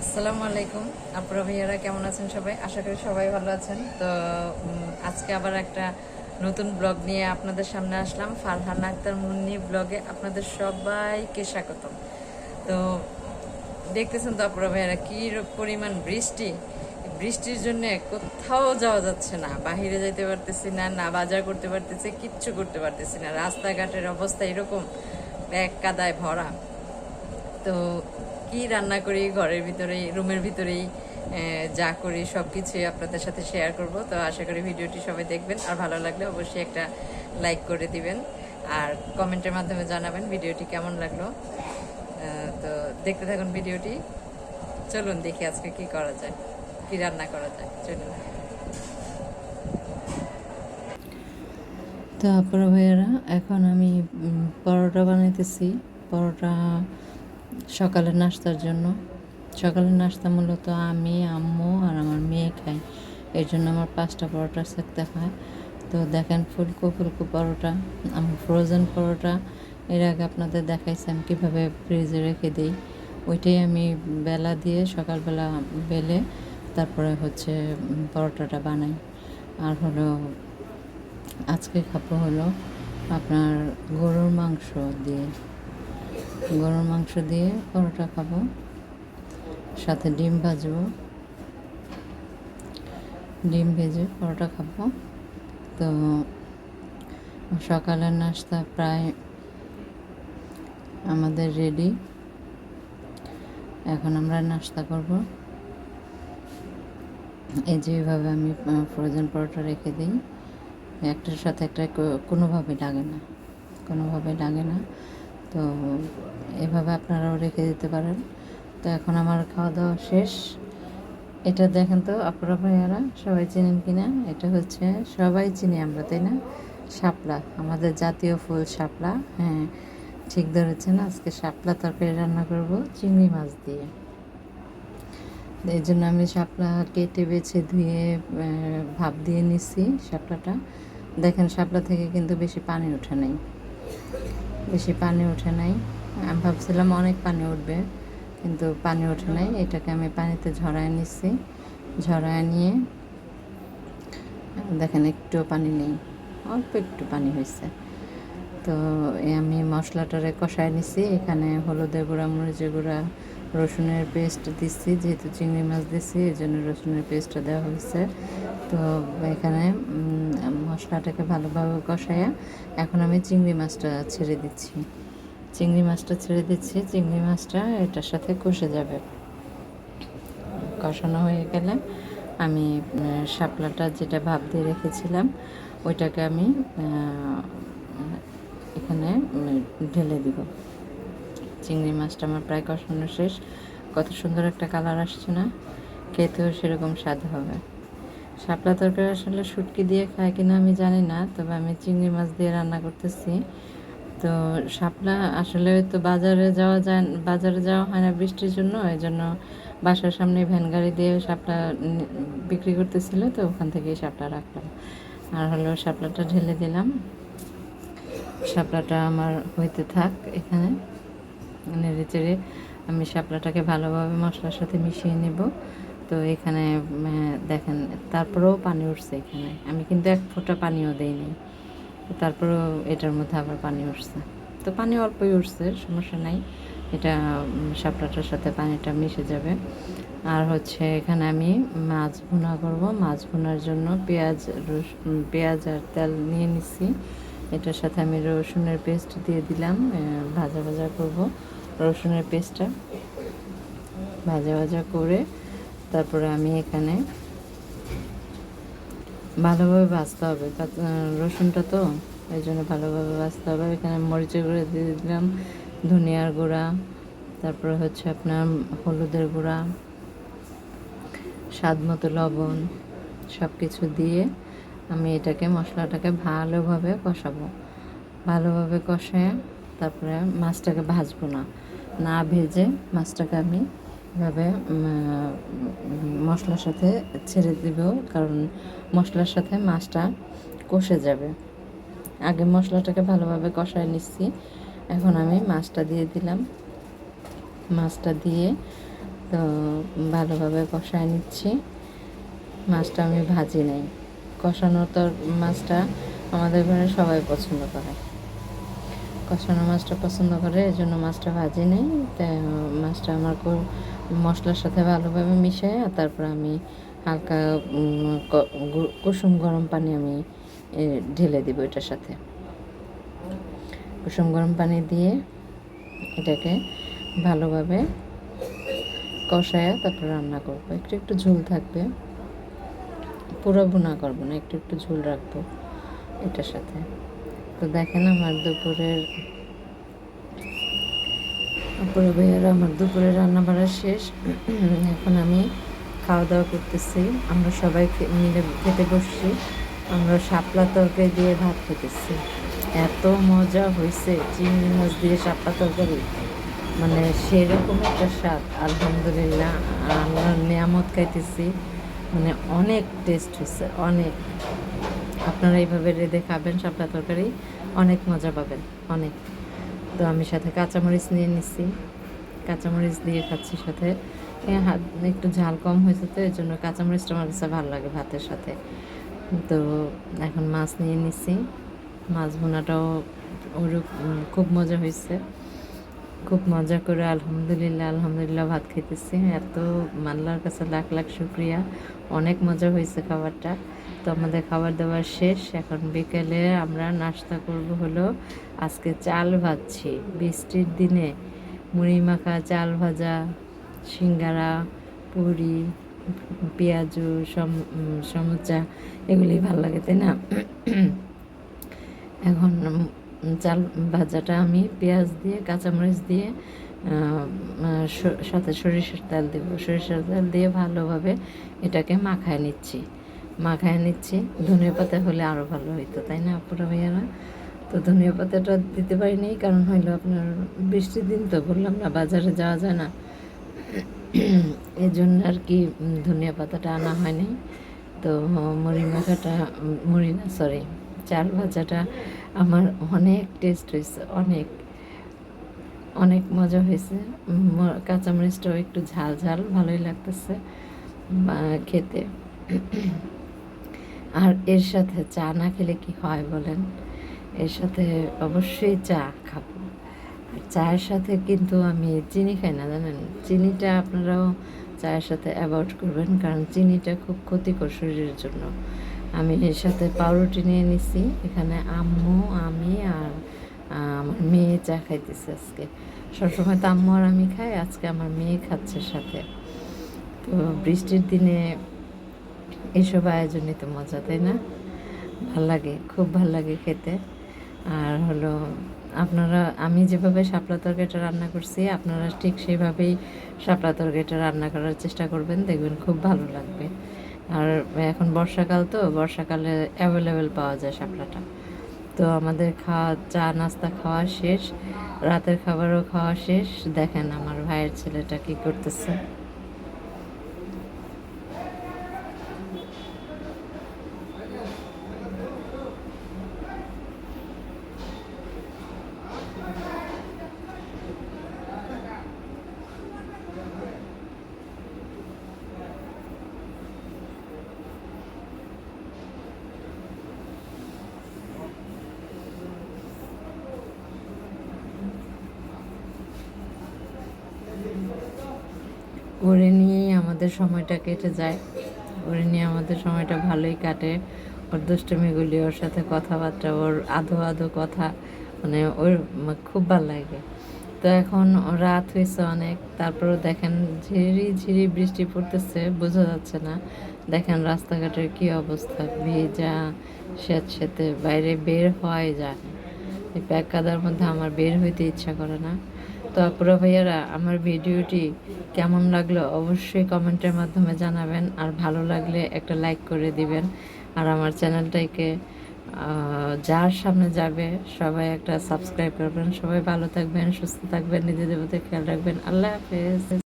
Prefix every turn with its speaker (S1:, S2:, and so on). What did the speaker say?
S1: আসসালামু আলাইকুম আপুরা ভাইয়ারা, কেমন আছেন সবাই? আশা করি সবাই ভালো আছেন। তো আজকে আবার একটা নতুন ব্লগ নিয়ে আপনাদের সামনে আসলাম। ফারহানা আক্তার মুন্নি ব্লগে আপনাদের সবাইকে স্বাগতম। তো দেখতেছেন তো আপুরা ভাইয়ারা, কি পরিমাণ বৃষ্টি। বৃষ্টির জন্য কোথাও যাওয়া যাচ্ছে না, বাহিরে যাইতে পারতেছি না, না বাজার করতে পারতেছি, কিচ্ছু করতে পারতেছি না। রাস্তাঘাটের অবস্থা এরকম ব্যাগ কাদায় ভরা। তো কি রান্না করি ঘরের ভিতরেই, রুমের ভিতরেই যা করি সব কিছুই আপনাদের সাথে শেয়ার করব। তো আশা করি ভিডিওটি সবাই দেখবেন, আর ভালো লাগলে অবশ্যই একটা লাইক করে দিবেন, আর কমেন্টের মাধ্যমে জানাবেন ভিডিওটি কেমন লাগলো। তো দেখতে থাকুন ভিডিওটি। চলুন দেখি আজকে কি করা যায়, কি রান্না করা যায়। চলুন।
S2: তো আপনারা ভাইয়ারা, এখন আমি পরোটা বানাইতেছি। পরোটা সকালের নাস্তার জন্য। সকালের নাস্তা মূলত আমি, আম্মু আর আমার মেয়ে খাই। এর জন্য আমার 5টা পরোটা সেঁকতে হয়। তো দেখেন ফুলকো ফুলকো পরোটা, আমার ফ্রোজেন পরোটা এর আগে আপনাদের দেখাইছি আমি কীভাবে ফ্রিজে রেখে দিই। ওইটাই আমি বেলা দিয়ে সকালবেলা বেলে তারপরে হচ্ছে পরোটাটা বানাই। আর হলো আজকে খাবো হলো আপনার গরুর মাংস দিয়ে। গরুর মাংস দিয়ে পরোটা খাবো, সাথে ডিম ভাজবো, ডিম ভেজে পরোটা খাবো। তো সকালের নাস্তা প্রায় আমাদের রেডি। এখন আমরা নাস্তা করব। এই যেভাবে আমি ফ্রোজেন পরোটা রেখে দিই, একটার সাথে একটা কোনোভাবে লাগে না, কোনোভাবে লাগে না। তো এভাবে আপনারাও রেখে দিতে পারেন। তো এখন আমার খাওয়া দাওয়া শেষ। এটা দেখেন তো আপনারা ভাইয়ারা, সবাই চিনেন কিনা? এটা হচ্ছে, সবাই চিনি আমরা, তাই না? শাপলা, আমাদের জাতীয় ফুল শাপলা। হ্যাঁ, ঠিক ধরেছেন। আজকে শাপলা তরকারি রান্না করব চিংড়ি মাছ দিয়ে। এই জন্য আমি শাপলা কেটে বেছে ধুয়ে ভাপ দিয়ে নিচ্ছি শাপলাটা। দেখেন শাপলা থেকে কিন্তু বেশি পানি ওঠে নাই, বেশি পানি ওঠে নাই। আমি ভাবছিলাম অনেক পানি উঠবে, কিন্তু পানি ওঠে নাই। এটাকে আমি পানিতে ঝরায় নিচ্ছি। ঝরায় নিয়ে দেখেন একটুও পানি নেই, অল্প একটু পানি হয়েছে। তো আমি মশলাটারে কষায় নিচ্ছি। এখানে হলুদের গুঁড়া, মরিচের গুঁড়া, রসুনের পেস্ট দিচ্ছি। যেহেতু চিংড়ি মাছ দিচ্ছি এই জন্য রসুনের পেস্টটা দেওয়া হয়েছে। তো এখানে মশলাটাকে ভালোভাবে কষাইয়া এখন আমি চিংড়ি মাছটা ছেড়ে দিচ্ছি। চিংড়ি মাছটা ছেড়ে দিচ্ছি। চিংড়ি মাছটা এটার সাথে কষে যাবে। কষানো হয়ে গেলে আমি শাপলাটা যেটা ভাপ দিয়ে রেখেছিলাম ওইটাকে আমি এখানে ঢেলে দিব। চিংড়ি মাছটা আমার প্রায় কষানো শেষ। কত সুন্দর একটা কালার আসছে না? খেতেও সেরকম স্বাদ হবে। শাপলা তরকারি আসলে শুটকি দিয়ে খায় কিনা আমি জানি না, তবে আমি চিংড়ি মাছ দিয়ে রান্না করতেছি। তো শাপলা আসলে তো বাজারে যাওয়া হয় না বৃষ্টির জন্য। এই জন্য বাসার সামনে ভ্যান গাড়ি দিয়ে শাপলা বিক্রি করতেছিল, তো ওখান থেকেই শাপলা রাখলাম। আর হলো শাপলাটা ঢেলে দিলাম। শাপলাটা আমার হইতে থাক এখানে। নেড়ে চেড়ে আমি শাপলাটাকে ভালোভাবে মশলার সাথে মিশিয়ে নেব। তো এখানে দেখেন তারপরেও পানি উঠছে। এখানে আমি কিন্তু এক ফোঁটা পানিও দেইনি, তারপরেও এটার মধ্যে আবার পানি উঠছে। তো পানি অল্পই উঠছে, সমস্যা নাই। এটা শাপলাটার সাথে পানিটা মিশে যাবে। আর হচ্ছে এখানে আমি মাছ ভুনা করব। মাছ ভুনার জন্য পেঁয়াজ আর তেল নিয়ে নিচ্ছি। এটার সাথে আমি রসুনের পেস্ট দিয়ে দিলাম। ভাজা ভাজা করব রসুনের পেস্টটা। ভাজা ভাজা করে তারপরে আমি এখানে ভালোভাবে ভাজতে হবে রসুনটা, তো এই জন্য ভালোভাবে ভাজতে হবে। এখানে মরিচের গুঁড়া দিয়ে দিলাম, ধনিয়ার গুঁড়া, তারপরে হচ্ছে আপনার হলুদের গুঁড়া, স্বাদ মতো লবণ, সব কিছু দিয়ে আমি এটাকে মশলাটাকে ভালোভাবে কষাবো। ভালোভাবে কষায় তারপরে মাছটাকে ভাজবো না, না ভেজে মাছটাকে আমি এভাবে মশলার সাথে ছেড়ে দেব, কারণ মশলার সাথে মাছটা কষে যাবে। আগে মশলাটাকে ভালোভাবে কষায় নিচ্ছি। এখন আমি মাছটা দিয়ে দিলাম। মাছটা দিয়ে তো ভালোভাবে কষায় নিচ্ছি। মাছটা আমি ভাজি নাই, কষানো তো মাছটা আমাদের ঘরে সবাই পছন্দ করে, কষানো মাছটা পছন্দ করে, এই জন্য মাছটা ভাজি নেই। তাই মাছটা আমার মশলার সাথে ভালোভাবে মিশিয়ে তারপর আমি হালকা কুসুম গরম পানি আমি ঢেলে দিব এটার সাথে। কুসুম গরম পানি দিয়ে এটাকে ভালোভাবে কষায়া তারপর রান্না করবো। একটু একটু ঝোল থাকবে, পুরো ভুনা করবো না, একটু একটু ঝোল রাখবো এটার সাথে। তো দেখেন আমার দুপুরের ভাইয়ারা আমার দুপুরের রান্না বাড়া শেষ। এখন আমি খাওয়া দাওয়া করতেছি। আমরা সবাই মিলে খেতে বসছি। আমরা শাপলা তরকারি দিয়ে ভাত খেতেছি। এত মজা হয়েছে, চিংড়ি মাছ দিয়ে শাপলা তরকারি, মানে সেরকম একটা স্বাদ। আলহামদুলিল্লাহ, আমরা নিয়ামত খাইতেছি, মানে অনেক টেস্ট হয়েছে, অনেক। আপনারা এইভাবে রেঁধে খাবেন শাপলা তরকারি, অনেক মজা পাবেন, অনেক। তো আমি সাথে কাঁচামরিচ নিয়ে নিচ্ছি, কাঁচামরিচ দিয়ে খাচ্ছি সাথে। একটু ঝাল কম হয়েছে, তো এই জন্য কাঁচামরিচটা আমার কাছে ভালো লাগে ভাতের সাথে। তো এখন মাছ নিয়ে নিচ্ছি, মাছ ভুনাটাও খুব মজা হয়েছে, খুব মজা করে আলহামদুলিল্লাহ আলহামদুলিল্লাহ ভাত খেতেছি। এত আল্লাহর কাছে লাখ লাখ শুক্রিয়া, অনেক মজা হয়েছে খাবারটা। তো আমাদের খাবার দাবার শেষ। এখন বিকেলে আমরা নাস্তা করব হলো, আজকে চাল ভাজছি বৃষ্টির দিনে, মুড়ি মাখা, চাল ভাজা, সিঙ্গারা, পুরি, পেঁয়াজু, সমুচা, এগুলি ভালো লাগে, তাই না? এখন চাল ভাজাটা আমি পেঁয়াজ দিয়ে কাঁচামরিচ দিয়ে সাথে সরিষার তেল দেব, সরিষার তেল দিয়ে ভালোভাবে এটাকে মাখায় নিচ্ছি। ধনিয়া পাতা হলে আরও ভালো হইতো, তাই না আপুরা ভাইয়ারা? তো ধনিয়া পাতাটা দিতে পারিনি, কারণ হইলো আপনার বৃষ্টির দিন, তো বললাম না বাজারে যাওয়া যায় না, এই জন্য আর কি ধনিয়া পাতাটা আনা হয়নি। তো চাল ভাজাটা আমার অনেক টেস্ট হয়েছে, অনেক অনেক মজা হয়েছে। কাঁচামরিচটাও একটু ঝাল ঝাল ভালোই লাগতেছে খেতে। আর এর সাথে চা না খেলে কি হয় বলেন? এর সাথে অবশ্যই চা খাবো। আর চায়ের সাথে কিন্তু আমি চিনি খাই না, জানেন? চিনিটা আপনারাও চায়ের সাথে অ্যাভয়েড করবেন, কারণ চিনিটা খুব ক্ষতিকর শরীরের জন্য। আমি এর সাথে পাউরুটি নিয়ে নিছি। এখানে আম্মু, আমি আর আমার মেয়ে চা খাইতেছে আজকে। সবসময় তো আম্মু আর আমি খাই, আজকে আমার মেয়ে খাচ্ছে সাথে। তো বৃষ্টির দিনে এসব আয়োজনই তো মজা, তাই না? ভাল লাগে, খুব ভাল লাগে খেতে। আর হলো আমি যেভাবে শাপলা তরকারিটা রান্না করছি, আপনারা ঠিক সেইভাবেই শাপলা তরকারিটা রান্না করার চেষ্টা করবেন, দেখবেন খুব ভালো লাগবে। আর এখন বর্ষাকাল, তো বর্ষাকালে অ্যাভেলেবেল পাওয়া যায় শাপলাটা। তো আমাদের চা নাস্তা খাওয়া শেষ, রাতের খাবারও খাওয়া শেষ। দেখেন আমার ভাইয়ের ছেলেটা কি করতেছে। ওরে নিয়েই আমাদের সময়টা কেটে যায়, ওরে নিয়ে আমাদের সময়টা ভালোই কাটে। ওর দুষ্টমিগুলি, ওর সাথে কথাবার্তা, ওর আধো আধো কথা, মানে ওর খুব ভালো লাগে। তো এখন রাত হয়েছে অনেক, তারপরেও দেখেন ঝিরি ঝিরি বৃষ্টি পড়তেছে, বোঝা যাচ্ছে না। দেখেন রাস্তাঘাটের কি অবস্থা, ভেজা স্যাঁতস্যাঁতে, বাইরে বের হওয়াই যায় না। এই প্যাক কাদার মধ্যে আমার বের হইতে ইচ্ছা করে না। তো আপুরা ভাইয়ারা, আমার ভিডিওটি কেমন লাগলো অবশ্যই কমেন্টের মাধ্যমে জানাবেন, আর ভালো লাগলে একটা লাইক করে দিবেন। আর আমার চ্যানেলটাকে যার সামনে যাবে সবাই একটা সাবস্ক্রাইব করবেন। সবাই ভালো থাকবেন, সুস্থ থাকবেন, নিজেদের প্রতি খেয়াল রাখবেন। আল্লাহ হাফেজ।